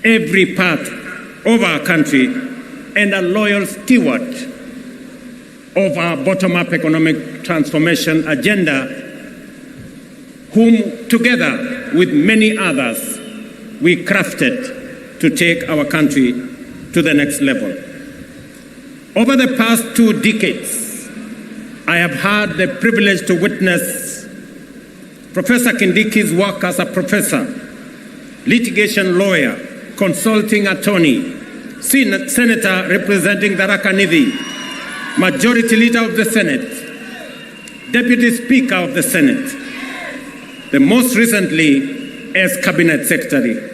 every part of our country and a loyal steward of our bottom-up economic transformation agenda, whom together with many others we crafted to take our country to the next level. Over the past 2 decades, I have had the privilege to witness Professor Kindiki's work as a professor, litigation lawyer, consulting attorney, senator representing Tharaka Nithi, Majority Leader of the Senate, Deputy Speaker of the Senate, the most recently as Cabinet Secretary.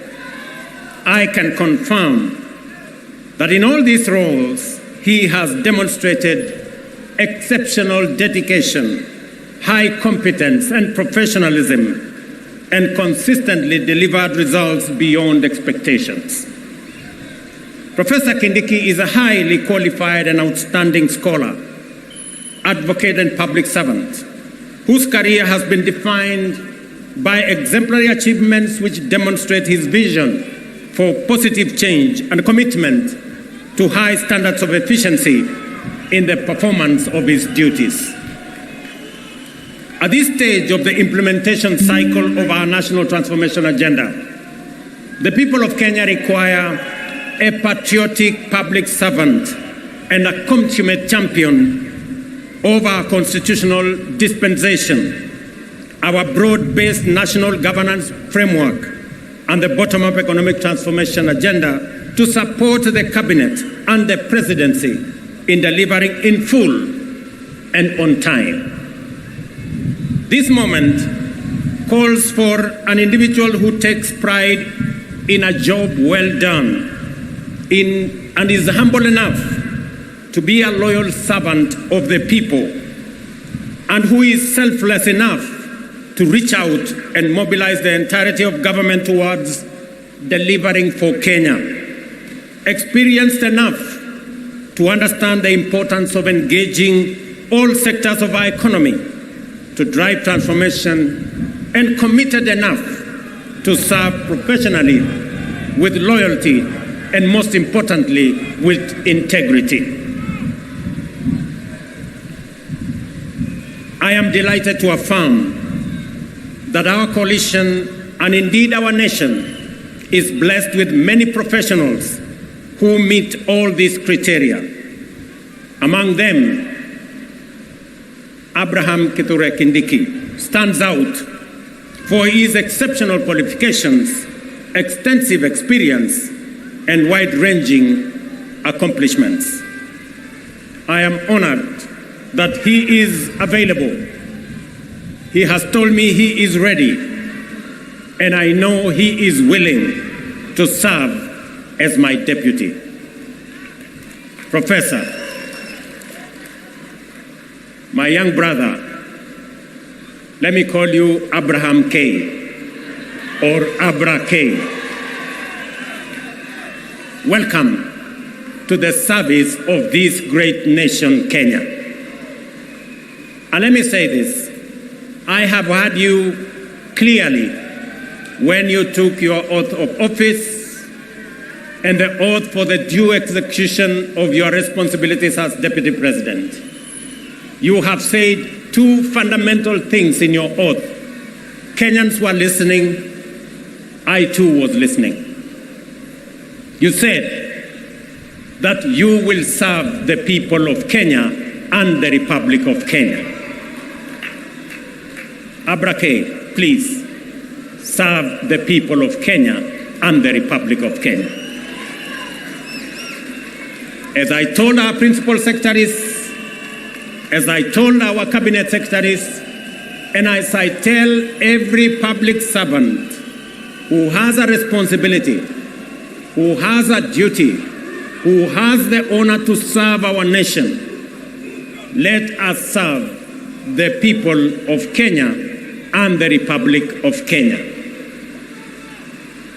I can confirm that in all these roles, he has demonstrated exceptional dedication, high competence and professionalism, and consistently delivered results beyond expectations. Professor Kindiki is a highly qualified and outstanding scholar, advocate and public servant, whose career has been defined by exemplary achievements which demonstrate his vision for positive change and commitment to high standards of efficiency in the performance of his duties. At this stage of the implementation cycle of our national transformation agenda, the people of Kenya require a patriotic public servant and a consummate champion of our constitutional dispensation, our broad-based national governance framework, and the bottom-up economic transformation agenda to support the cabinet and the presidency in delivering in full and on time. This moment calls for an individual who takes pride in a job well done and is humble enough to be a loyal servant of the people, and who is selfless enough to reach out and mobilize the entirety of government towards delivering for Kenya, experienced enough to understand the importance of engaging all sectors of our economy to drive transformation, and committed enough to serve professionally with loyalty and, most importantly, with integrity. I am delighted to affirm that our coalition, and indeed our nation, is blessed with many professionals who meet all these criteria. Among them, Abraham Kithure Kindiki stands out for his exceptional qualifications, extensive experience, and wide-ranging accomplishments. I am honored that he is available. He has told me he is ready, and I know he is willing to serve as my deputy. Professor, my young brother, let me call you Abraham K. or Abra K. Welcome to the service of this great nation, Kenya. And let me say this, I have heard you clearly when you took your oath of office and the oath for the due execution of your responsibilities as Deputy President. You have said 2 fundamental things in your oath. Kenyans were listening, I too was listening. You said that you will serve the people of Kenya and the Republic of Kenya. Abrake, please serve the people of Kenya and the Republic of Kenya. As I told our principal secretaries, as I told our cabinet secretaries, and as I tell every public servant who has a responsibility, who has a duty, who has the honor to serve our nation, let us serve the people of Kenya and the Republic of Kenya.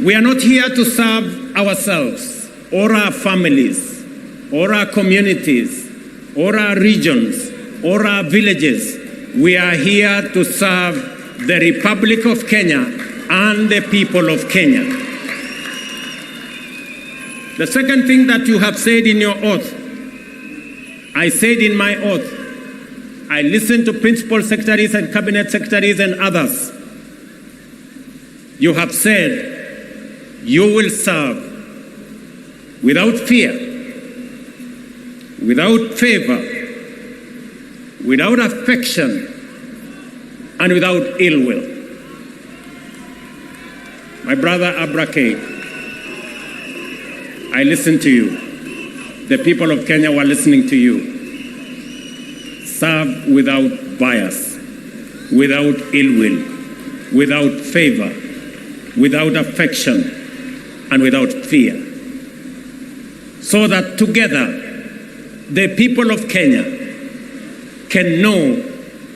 We are not here to serve ourselves or our families or our communities or our regions or our villages. We are here to serve the Republic of Kenya and the people of Kenya. The second thing that you have said in your oath, I said in my oath, I listened to principal secretaries and cabinet secretaries and others. You have said you will serve without fear, without favor, without affection, and without ill will. My brother Abrake, I listen to you. The people of Kenya were listening to you. Serve without bias, without ill will, without favor, without affection, and without fear. So that together, the people of Kenya can know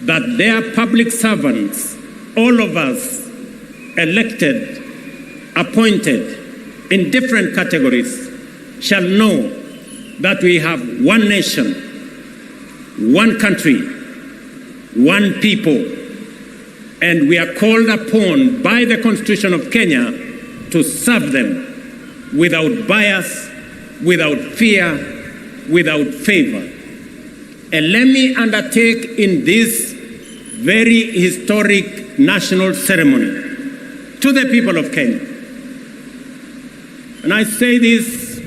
that their public servants, all of us, elected, appointed in different categories, shall know that we have one nation, one country, one people, and we are called upon by the Constitution of Kenya to serve them without bias, without fear, without favor. And let me undertake in this very historic national ceremony to the people of Kenya. And I say this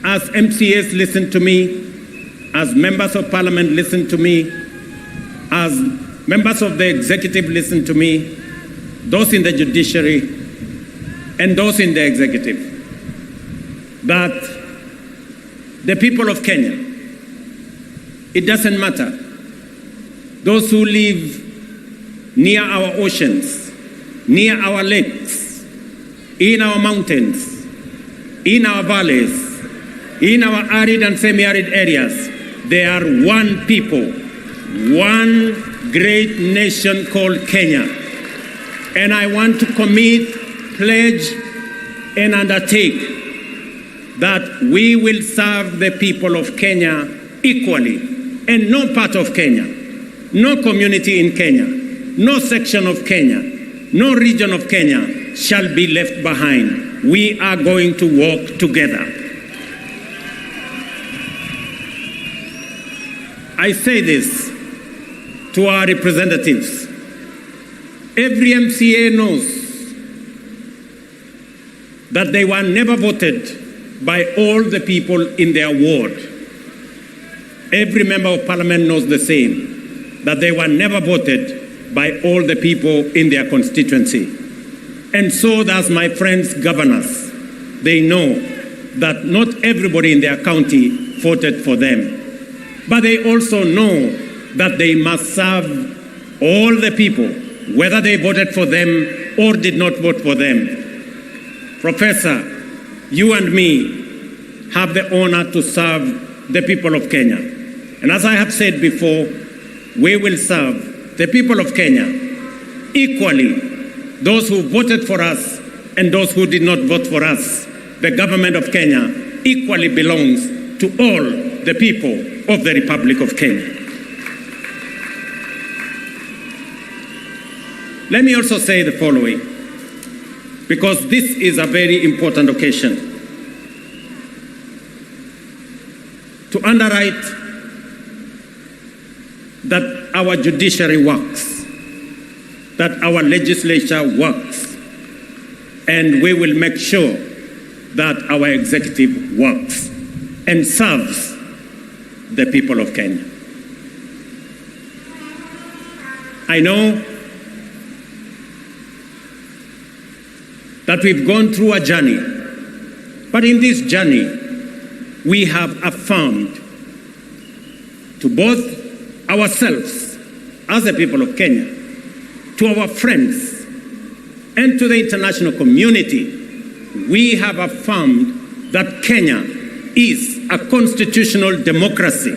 as MCAs listen to me, as members of parliament listen to me, as members of the executive listen to me, those in the judiciary and those in the executive, that the people of Kenya, it doesn't matter, those who live near our oceans, near our lakes, in our mountains, in our valleys, in our arid and semi-arid areas, they are one people, one great nation called Kenya. And I want to commit, pledge, and undertake that we will serve the people of Kenya equally, and no part of Kenya, no community in Kenya, no section of Kenya, no region of Kenya shall be left behind. We are going to work together. I say this to our representatives. Every MCA knows that they were never voted by all the people in their ward. Every member of parliament knows the same, that they were never voted by all the people in their constituency. And so does my friends governors. They know that not everybody in their county voted for them. But they also know that they must serve all the people, whether they voted for them or did not vote for them. Professor, you and me have the honor to serve the people of Kenya. And as I have said before, we will serve the people of Kenya equally, those who voted for us and those who did not vote for us. The government of Kenya equally belongs to all the people of the Republic of Kenya. Let me also say the following, because this is a very important occasion. To underwrite that our judiciary works, that our legislature works, and we will make sure that our executive works and serves the people of Kenya. I know that we've gone through a journey, but in this journey, we have affirmed to both ourselves as the people of Kenya, to our friends, and to the international community, we have affirmed that Kenya is a constitutional democracy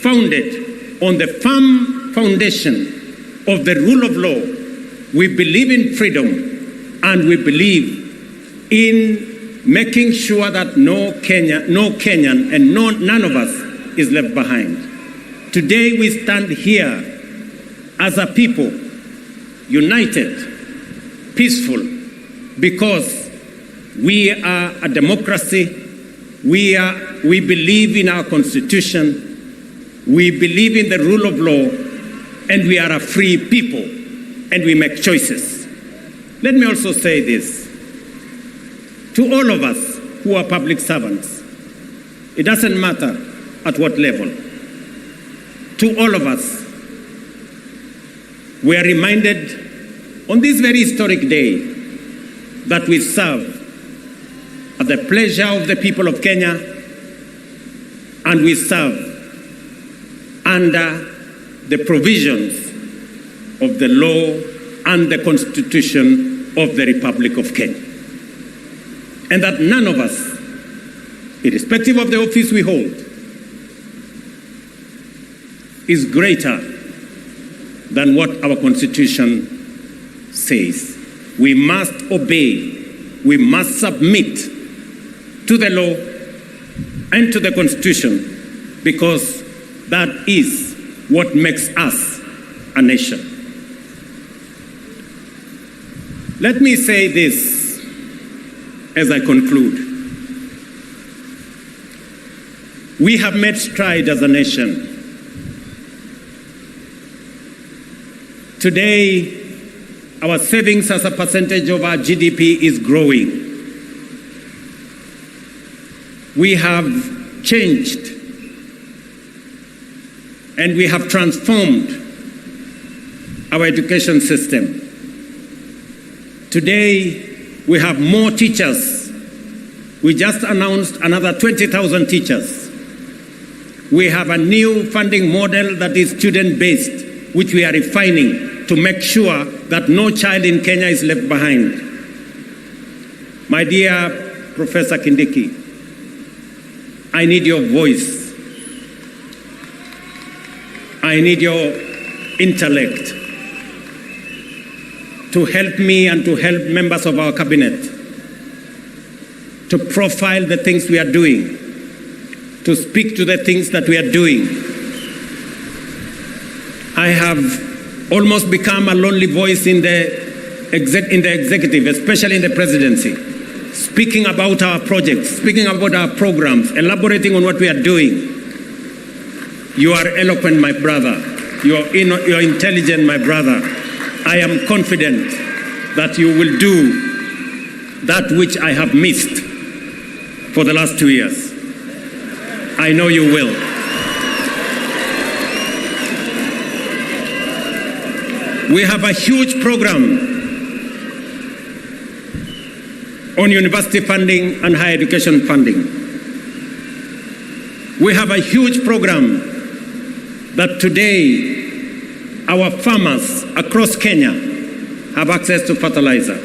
founded on the firm foundation of the rule of law. We believe in freedom, and we believe in making sure that no Kenyan and none of us is left behind. Today we stand here as a people, united, peaceful, because we are a democracy We believe in our Constitution, we believe in the rule of law, and we are a free people, and we make choices. Let me also say this. To all of us who are public servants, it doesn't matter at what level. To all of us, we are reminded on this very historic day that we serve at the pleasure of the people of Kenya, and we serve under the provisions of the law and the Constitution of the Republic of Kenya. And that none of us, irrespective of the office we hold, is greater than what our Constitution says. We must obey, we must submit to the law and to the Constitution, because that is what makes us a nation. Let me say this as I conclude. We have made strides as a nation. Today, our savings as a percentage of our GDP is growing. We have changed and we have transformed our education system. Today, we have more teachers. We just announced another 20,000 teachers. We have a new funding model that is student-based, which we are refining to make sure that no child in Kenya is left behind. My dear Professor Kindiki, I need your voice. I need your intellect to help me and to help members of our cabinet to profile the things we are doing, to speak to the things that we are doing. I have almost become a lonely voice in the executive, especially in the presidency, speaking about our projects, speaking about our programs, elaborating on what we are doing. You are eloquent, my brother. You're intelligent, my brother. I am confident that you will do that which I have missed for the last 2 years. I know you will. We have a huge program on university funding and higher education funding. We have a huge program that today our farmers across Kenya have access to fertilizer.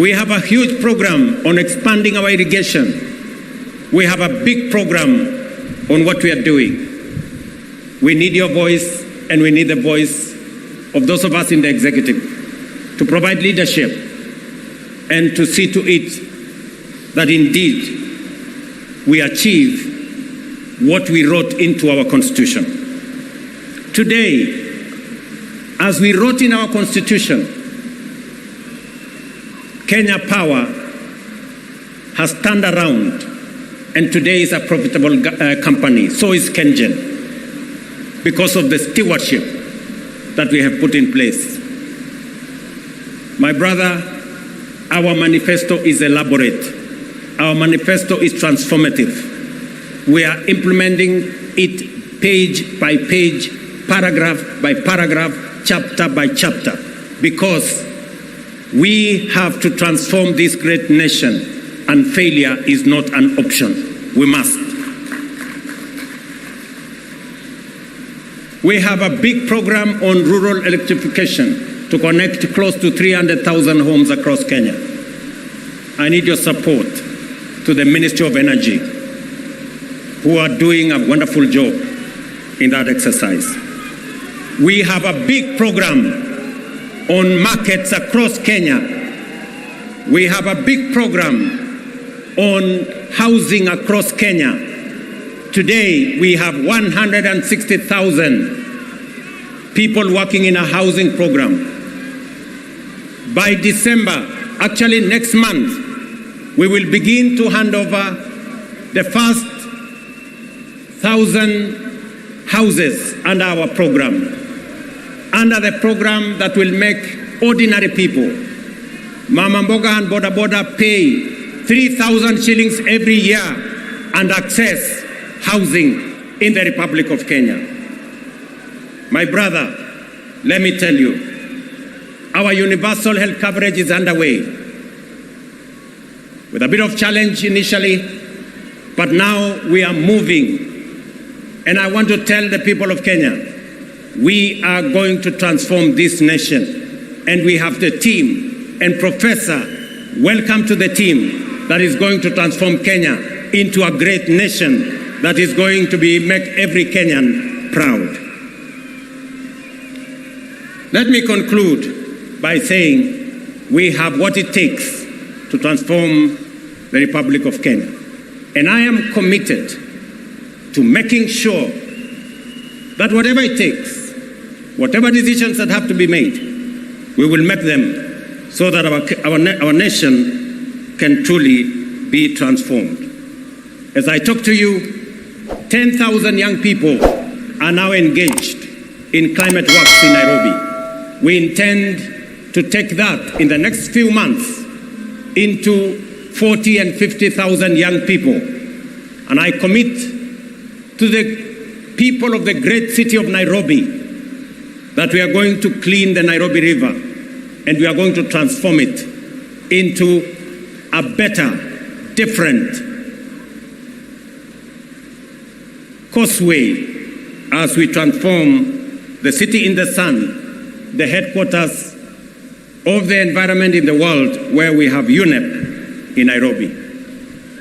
We have a huge program on expanding our irrigation. We have a big program on what we are doing. We need your voice, and we need the voice of those of us in the executive to provide leadership and to see to it that indeed we achieve what we wrote into our Constitution. Today, as we wrote in our Constitution, Kenya Power has turned around and today is a profitable company. So is KenGen, because of the stewardship that we have put in place. My brother, our manifesto is elaborate. Our manifesto is transformative. We are implementing it page by page, paragraph by paragraph, chapter by chapter, because we have to transform this great nation, and failure is not an option. We must. We have a big program on rural electrification to connect close to 300,000 homes across Kenya. I need your support to the Ministry of Energy, who are doing a wonderful job in that exercise. We have a big program on markets across Kenya. We have a big program on housing across Kenya. Today, we have 160,000 people working in a housing program. By December, actually next month, we will begin to hand over the first 1,000 houses under our program, under the program that will make ordinary people, Mama Mboga and Boda Boda, pay 3,000 shillings every year and access housing in the Republic of Kenya. My brother, let me tell you, our universal health coverage is underway with a bit of challenge initially, but now we are moving. And I want to tell the people of Kenya, we are going to transform this nation. And we have the team. And Professor, welcome to the team that is going to transform Kenya into a great nation that is going to make every Kenyan proud. Let me conclude by saying we have what it takes to transform the Republic of Kenya. And I am committed to making sure that whatever it takes, whatever decisions that have to be made, we will make them so that our nation can truly be transformed. As I talk to you, 10,000 young people are now engaged in climate works in Nairobi. We intend to take that in the next few months into 40 and 50,000 young people. And I commit to the people of the great city of Nairobi that we are going to clean the Nairobi River and we are going to transform it into a better, different causeway as we transform the city in the sun, the headquarters of the environment in the world, where we have UNEP in Nairobi.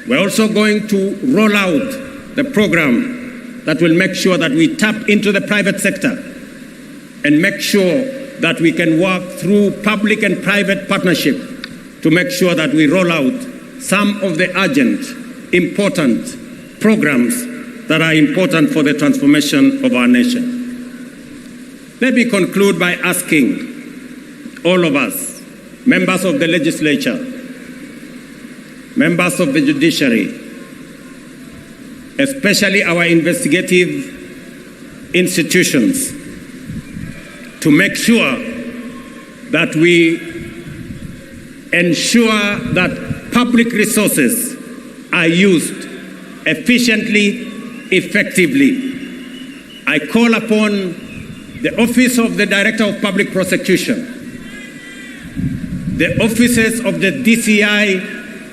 We're also going to roll out the program that will make sure that we tap into the private sector and make sure that we can work through public and private partnership to make sure that we roll out some of the urgent, important programs that are important for the transformation of our nation. Let me conclude by asking all of us, members of the legislature, members of the judiciary, especially our investigative institutions, to make sure that we ensure that public resources are used efficiently, effectively. I call upon the Office of the Director of Public Prosecution, the offices of the DCI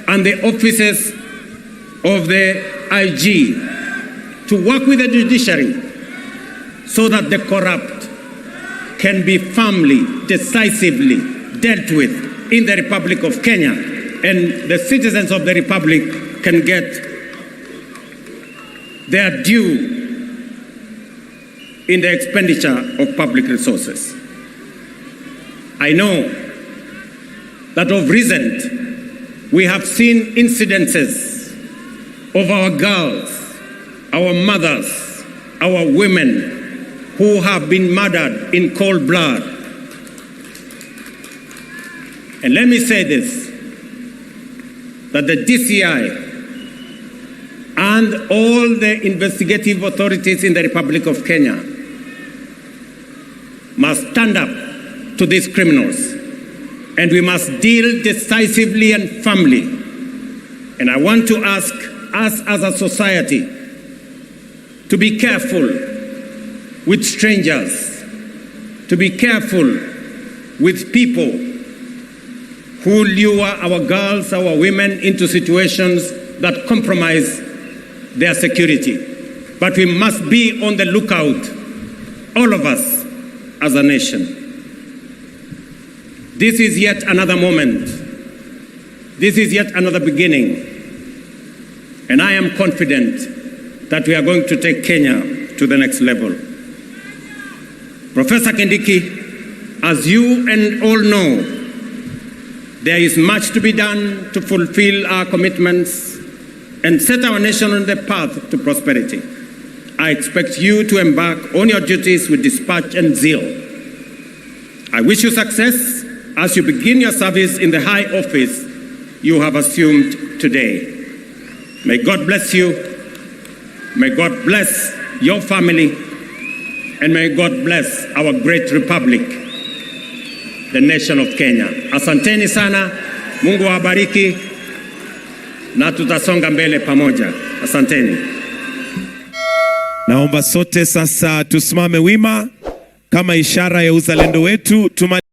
and the offices of the IG to work with the judiciary so that the corrupt can be firmly, decisively dealt with in the Republic of Kenya, and the citizens of the Republic can get their due in the expenditure of public resources. I know that of recent, we have seen incidences of our girls, our mothers, our women who have been murdered in cold blood. And let me say this, that the DCI and all the investigative authorities in the Republic of Kenya must stand up to these criminals, and we must deal decisively and firmly. And I want to ask us as a society to be careful with strangers, to be careful with people who lure our girls, our women into situations that compromise their security. But we must be on the lookout, all of us as a nation. This is yet another moment. This is yet another beginning. And I am confident that we are going to take Kenya to the next level. Professor Kindiki, as you and all know, there is much to be done to fulfill our commitments and set our nation on the path to prosperity. I expect you to embark on your duties with dispatch and zeal. I wish you success as you begin your service in the high office you have assumed today. May God bless you. May God bless your family. And may God bless our great republic, the nation of Kenya. Asanteni sana. Mungu awabariki. Na tutasonga mbele pamoja. Asanteni. Naomba sote sasa tusimame wima kama ishara ya uzalendo wetu.